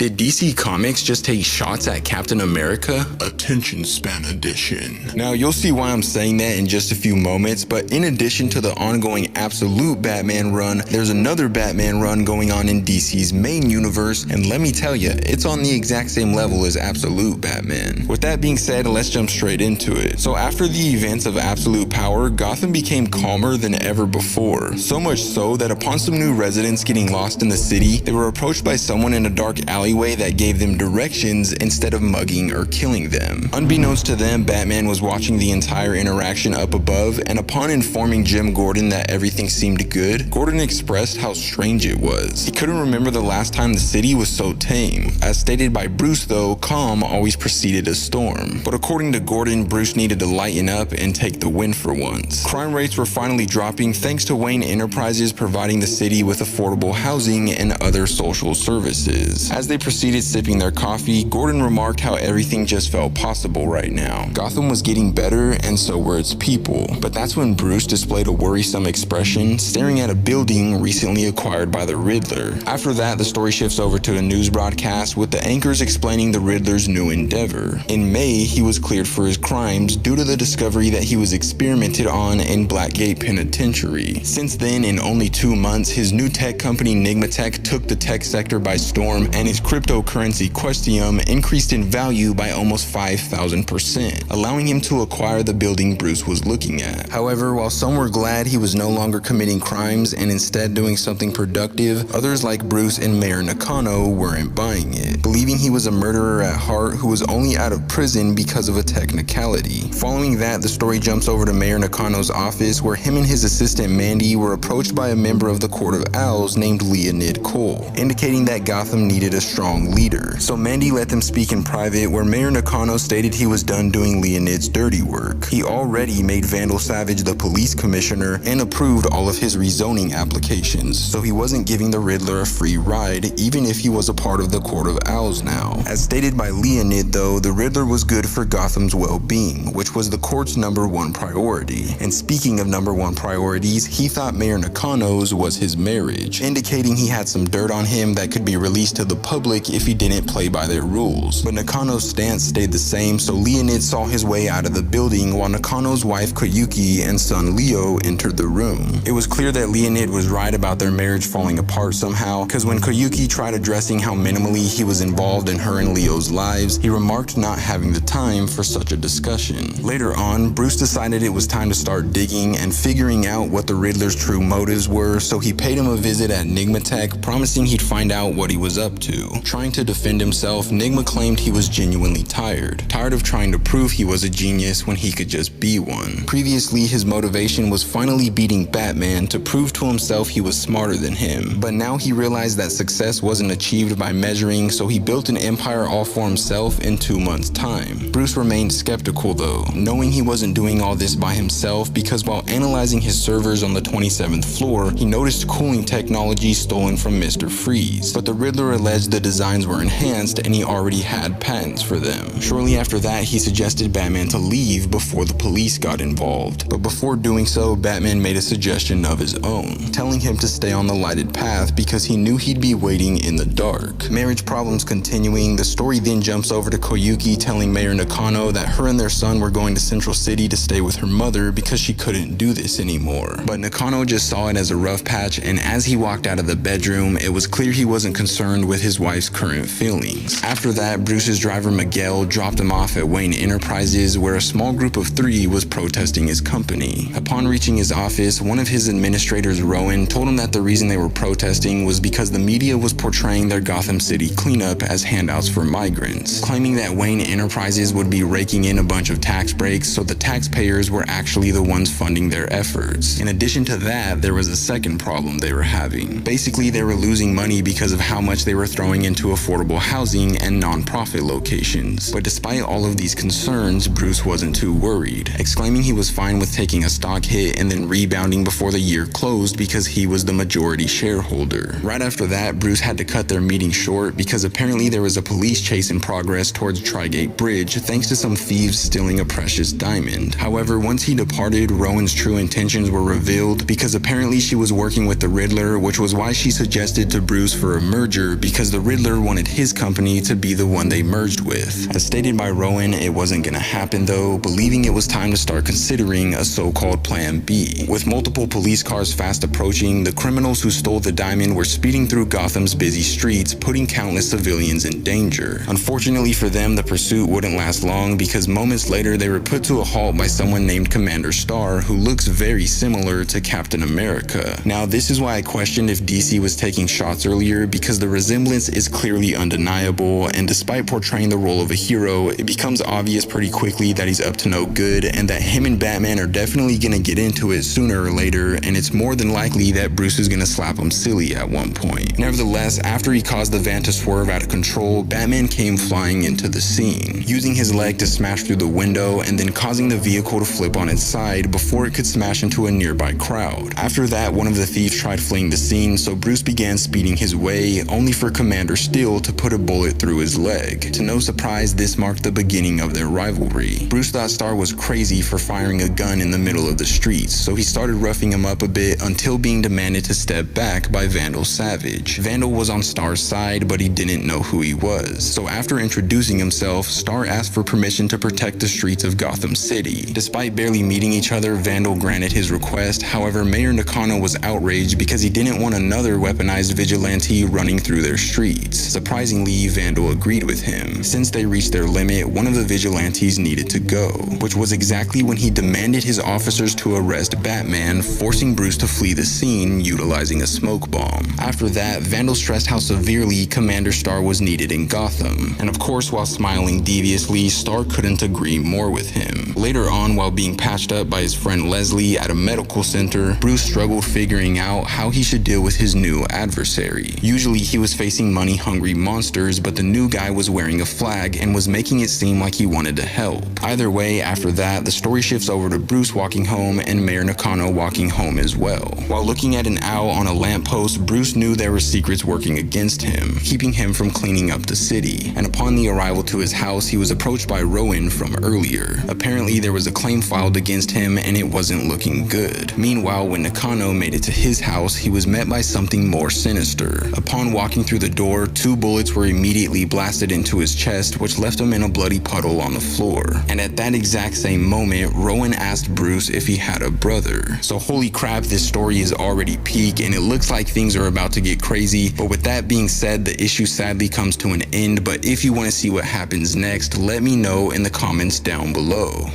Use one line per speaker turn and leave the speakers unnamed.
Did DC Comics just take shots at Captain America?
Attention span edition.
Now, you'll see why I'm saying that in just a few moments, but in addition to the ongoing Absolute Batman run, there's another Batman run going on in DC's main universe, and let me tell you, it's on the exact same level as Absolute Batman. With that being said, let's jump straight into it. So after the events of Absolute Power, Gotham became calmer than ever before. So much so that upon some new residents getting lost in the city, they were approached by someone in a dark alleyway that gave them directions instead of mugging or killing them. Unbeknownst to them, Batman was watching the entire interaction up above, and upon informing Jim Gordon that everything seemed good, Gordon expressed how strange it was. He couldn't remember the last time the city was so tame. As stated by Bruce though, calm always preceded a storm. But according to Gordon, Bruce needed to lighten up and take the win for once. Crime rates were finally dropping thanks to Wayne Enterprises providing the city with affordable housing and other social services. As they proceeded sipping their coffee, Gordon remarked how everything just felt possible right now. Gotham was getting better, and so were its people. But that's when Bruce displayed a worrisome expression, staring at a building recently acquired by the Riddler. After that, the story shifts over to a news broadcast with the anchors explaining the Riddler's new endeavor. In May, he was cleared for his crimes due to the discovery that he was experimented on in Blackgate Penitentiary. Since then, in only 2 months, his new tech company Nygma took the tech sector by storm, and his cryptocurrency Questium increased in value by almost 5,000%, allowing him to acquire the building Bruce was looking at. However, while some were glad he was no longer committing crimes and instead doing something productive, others like Bruce and Mayor Nakano weren't buying it, believing he was a murderer at heart who was only out of prison because of a technicality. Following that, the story jumps over to Mayor Nakano's office, where him and his assistant Mandy were approached by a member of the Court of Owls named Leonid Cole, indicating that Gotham needed a strong leader. So Mandy let them speak in private, where Mayor Nakano stated he was done doing Leonid's dirty work. He already made Vandal Savage the police commissioner and approved all of his rezoning applications, so he wasn't giving the Riddler a free ride, even if he was a part of the Court of Owls now. As stated by Leonid though, the Riddler was good for Gotham's well-being, which was the court's #1 priority. And speaking of #1 priorities, he thought Mayor Nakano's was his marriage, indicating he had some dirt on him that could be released to the public if he didn't play by their rules. But Nakano's stance stayed the same, so Leonid saw his way out of the building while Nakano's wife Koyuki and son Leo entered the room. It was clear that Leonid was right about their marriage falling apart somehow, because when Koyuki tried addressing how minimally he was involved in her and Leo's lives, he remarked not having the time for such a discussion. Later on, Bruce decided it was time to start digging and figuring out what the Riddler's true motives were, so he paid him a visit at Nygma, promising he'd find out what he was up to. Trying to defend himself, Nygma claimed he was genuinely tired of trying to prove he was a genius when he could just be one. Previously, his motivation was finally beating Batman to prove to himself he was smarter than him, but now he realized that success wasn't achieved by measuring, so he built an empire all for himself in 2 months' time. Bruce remained skeptical though, knowing he wasn't doing all this by himself, because while analyzing his servers on the 27th floor, he noticed cooling technology stolen from Mr. Freeze, but the Riddler alleged the designs were enhanced and he already had patents for them. Shortly after that, he suggested Batman to leave before the police got involved, but before doing so, Batman made a suggestion of his own, telling him to stay on the lighted path because he knew he'd be waiting in the dark. Marriage problems continuing, the story then jumps over to Koyuki telling Mayor Nakano that her and their son were going to Central City to stay with her mother because she couldn't do this anymore. But Nakano just saw it as a rough patch, and as he walked out of the bedroom, it was clear he wasn't concerned with his wife's current feelings. After that, Bruce's driver Miguel dropped him off at Wayne Enterprises, where a small group of 3 was protesting his company. Upon reaching his office, one of his administrators, Rowan, told him that the reason they were protesting was because the media was portraying their Gotham City cleanup as handouts for migrants, claiming that Wayne Enterprises would be raking in a bunch of tax breaks, so the taxpayers were actually the ones funding their efforts. In addition to that, there was a second problem they were having. Basically, they were losing money because of how much they were throwing into affordable housing and non-profit locations. But despite all of these concerns, Bruce wasn't too worried, exclaiming he was fine with taking a stock hit and then rebounding before the year closed because he was the majority shareholder. Right after that, Bruce had to cut their meeting short because apparently there was a police chase in progress towards Trigate Bridge thanks to some thieves stealing a precious diamond. However, once he departed, Rowan's true intentions were revealed because apparently she was working with the Riddler, which was why she suggested to Bruce for a merger, because the Riddler wanted his company to be the one they merged with. As stated by Rowan, it wasn't gonna happen though, believing it was time to start considering a so-called Plan B. With multiple police cars fast approaching, the criminals who stole the diamond were speeding through Gotham's busy streets, putting countless civilians in danger. Unfortunately for them, the pursuit wouldn't last long because moments later they were put to a halt by someone named Commander Starr, who looks very similar to Captain America. Now, this is why I questioned if DC was taking shots earlier, because the resemblance is clearly undeniable, and despite portraying the role of a hero, it becomes obvious pretty quickly that he's up to no good and that him and Batman are definitely gonna get into it sooner or later, and it's more than likely that Bruce is gonna slap him silly at one point. Nevertheless, after he caused the van to swerve out of control, Batman came flying into the scene, using his leg to smash through the window and then causing the vehicle to flip on its side before it could smash into a nearby crowd. After that, one of the thieves tried fleeing the scene, so Bruce began speeding his way, only for Commander Steel to put a bullet through his leg. To no surprise, this marked the beginning of their rivalry. Bruce thought Starr was crazy for firing a gun in the middle of the streets, so he started roughing him up a bit until being demanded to step back by Vandal Savage. Vandal was on Starr's side, but he didn't know who he was. So after introducing himself, Starr asked for permission to protect the streets of Gotham City. Despite barely meeting each other, Vandal granted his request. However, Mayor Nakano was outraged because he didn't want another weaponized vigilante running through their streets. Surprisingly, Vandal agreed with him. Since they reached their limit, one of the vigilantes needed to go, which was exactly when he demanded his officers to arrest Batman, forcing Bruce to flee the scene utilizing a smoke bomb. After that, Vandal stressed how severely Commander Starr was needed in Gotham, and of course, while smiling deviously, Starr couldn't agree more with him. Later on, while being patched up by his friend Leslie at a medical center, Bruce struggled figuring out how he should deal with his new adversary. Usually he was facing money-hungry monsters, but the new guy was wearing a flag and was making it seem like he wanted to help. Either way, after that, the story shifts over to Bruce walking home and Mayor Nakano walking home as well. While looking at an owl on a lamppost, Bruce knew there were secrets working against him, keeping him from cleaning up the city. And upon the arrival to his house, he was approached by Rowan from earlier. Apparently, there was a claim filed against him and it wasn't looking good. Meanwhile, when Nakano made it to his house, he was met by something more sinister. Upon walking through the door, 2 bullets were immediately blasted into his chest, which left him in a bloody puddle on the floor. And at that exact same moment, Rowan asked Bruce if he had a brother. So holy crap, this story is already peak and it looks like things are about to get crazy. But with that being said, the issue sadly comes to an end. But if you want to see what happens next, let me know in the comments down below.